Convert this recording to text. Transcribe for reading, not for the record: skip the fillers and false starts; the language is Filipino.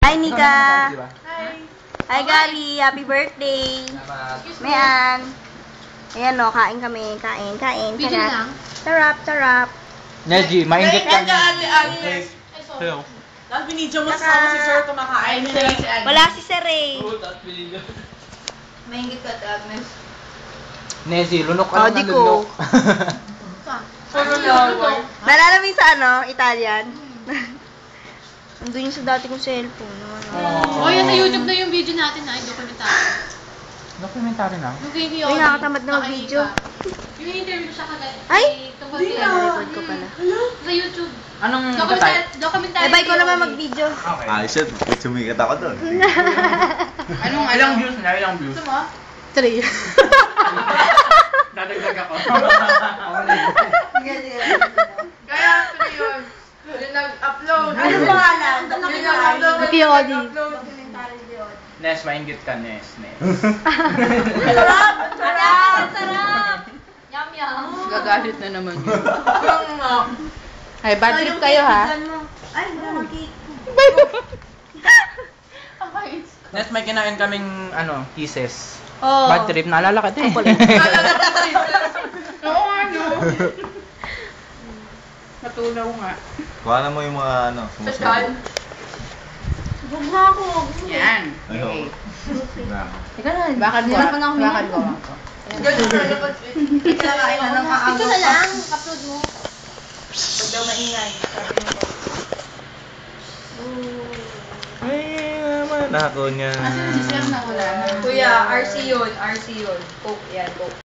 Hi, Nika. Hi. Hi, Gali. Happy birthday. Mayan. Ayan o, kain kami. Kain. Video Sarap. lang? Sarap. Neji, maingit ka na. Hello. Tapos binidyo mo sa si Sir kumakain. Wala si Sir eh. Maingit ka, Agnes. Neji, lunok ka Oh, na di ko. lunok. Nalala mo yung sa Italian? Nandun yung sa dati kong cellphone. Oh, yan sa YouTube na yung video natin na, yung dokumentary. Documentary na? Yung kay Uy, nakakatamad na mag-video. Yung interview siya kagad. Ay! Tungkol Di kay na. Record ko pala. Sa YouTube. Anong type? Dokumentary. Bye ko naman mag-video. Okay. Ah, shit. Sumikat ako doon. Ilang views na? Ilang views? Gusto mo? 3. Dadagdag ako. Kaya ito na yun. Yung nag-upload. Ano pangalan? Piodi. Nes, maingit ka, Nes. Sarap! Yum, yum. Gagalit na naman yun. Ay, bad trip kayo ha? Ay, wala cake. Nes, may kinain kaming, kisses. Oh. Bad trip, naalala ka din. Oo nga, no. Natunaw nga. Kuha na mo yung mga Pascal. Huwag na ako. Yan. Ayoko. Ikaw na. Bakit ko? Hirapan ako Bakit ko? Ganun na naman. Kailangan na ng kaawag. Ito na lang, upload mo. Huwag daw maingay. Sabi mo po. Ay, naman. Nako niya. Kasi si Sir na wala na. Kuya, RC yun. RC yun. Coke yan. Coke.